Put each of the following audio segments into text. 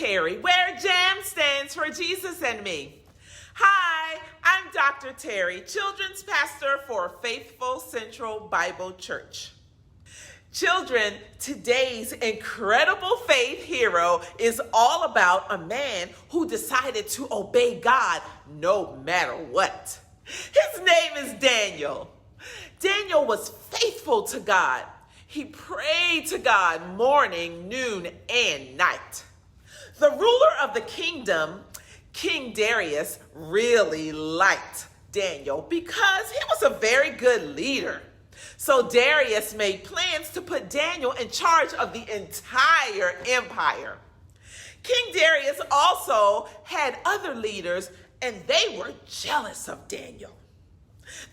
Terri, where JAM stands for Jesus and Me. Hi, I'm Dr. Terri, Children's Pastor for Faithful Central Bible Church. Children, today's incredible faith hero is all about a man who decided to obey God no matter what. His name is Daniel. Daniel was faithful to God. He prayed to God morning, noon, and night. The ruler of the kingdom, King Darius, really liked Daniel because he was a very good leader. So Darius made plans to put Daniel in charge of the entire empire. King Darius also had other leaders, and they were jealous of Daniel.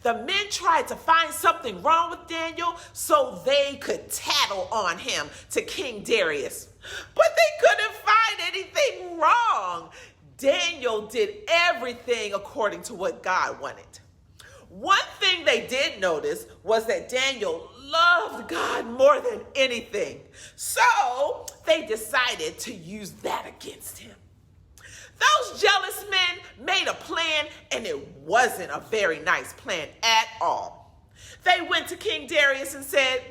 The men tried to find something wrong with Daniel so they could tattle on him to King Darius. But they couldn't find anything wrong. Daniel did everything according to what God wanted. One thing they did notice was that Daniel loved God more than anything. So they decided to use that against him. Those jealous men made a plan, and it wasn't a very nice plan at all. They went to King Darius and said,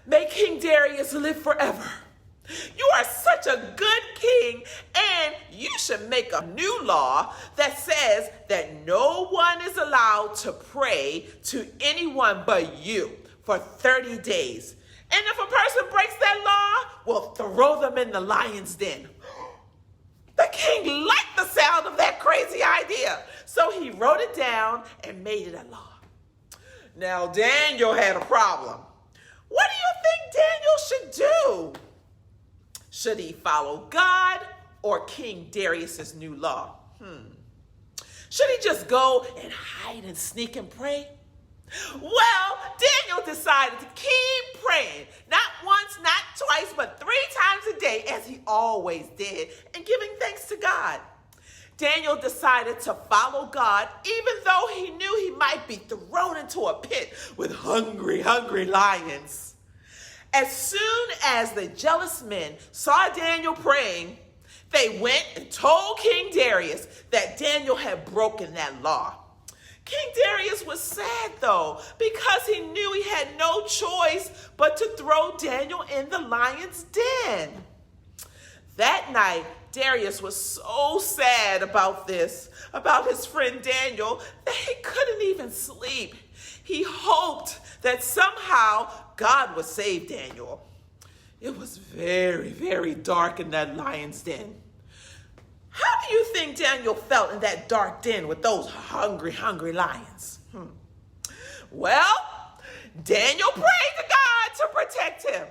"May King Darius live forever. You are such a good king, and you should make a new law that says that no one is allowed to pray to anyone but you for 30 days. And if a person breaks that law, we'll throw them in the lion's den." The king liked the sound of that crazy idea, so he wrote it down and made it a law. Now, Daniel had a problem. What do you think Daniel should do? Should he follow God or King Darius's new law? Should he just go and hide and sneak and pray? Well, Daniel decided to keep praying, not once, not twice, but 3 times a day, as he always did, and giving thanks to God. Daniel decided to follow God, even though he knew he might be thrown into a pit with hungry lions. As soon as the jealous men saw Daniel praying, they went and told King Darius that Daniel had broken that law. King Darius was sad, though, because he knew he had no choice but to throw Daniel in the lion's den. That night, Darius was so sad about this, about his friend Daniel, that he couldn't even sleep. He hoped that somehow God would save Daniel. It was very, very dark in that lion's den. How do you think Daniel felt in that dark den with those hungry lions? Well, Daniel prayed to God to protect him.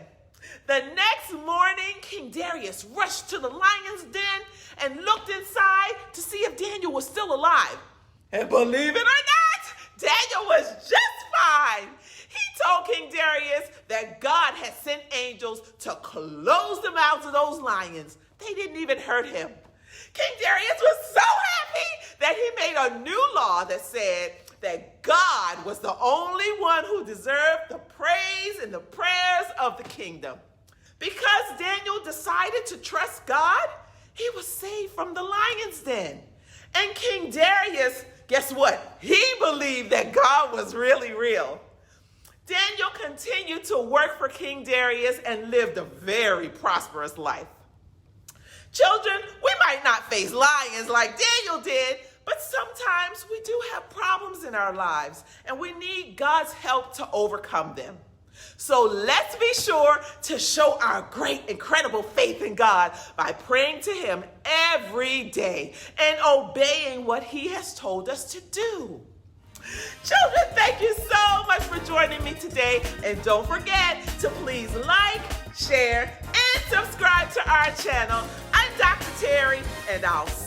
The next morning, King Darius rushed to the lion's den and looked inside to see if Daniel was still alive. And believe it or not, Daniel was just fine. He told King Darius that God had sent angels to close the mouths of those lions. They didn't even hurt him. King Darius was so happy that he made a new law that said that God was the only one who deserved the praise and the prayers of the kingdom. Because Daniel decided to trust God, he was saved from the lion's den. And King Darius, guess what? He believed that God was really real. Daniel continued to work for King Darius and lived a very prosperous life. Children, we might not face lions like Daniel did, but sometimes we do have problems in our lives, and we need God's help to overcome them. So let's be sure to show our great, incredible faith in God by praying to Him every day and obeying what He has told us to do. Children, thank you so much for joining me today, and don't forget to please like, share, and subscribe to our channel. I'm Dr. Terri, and I'll see you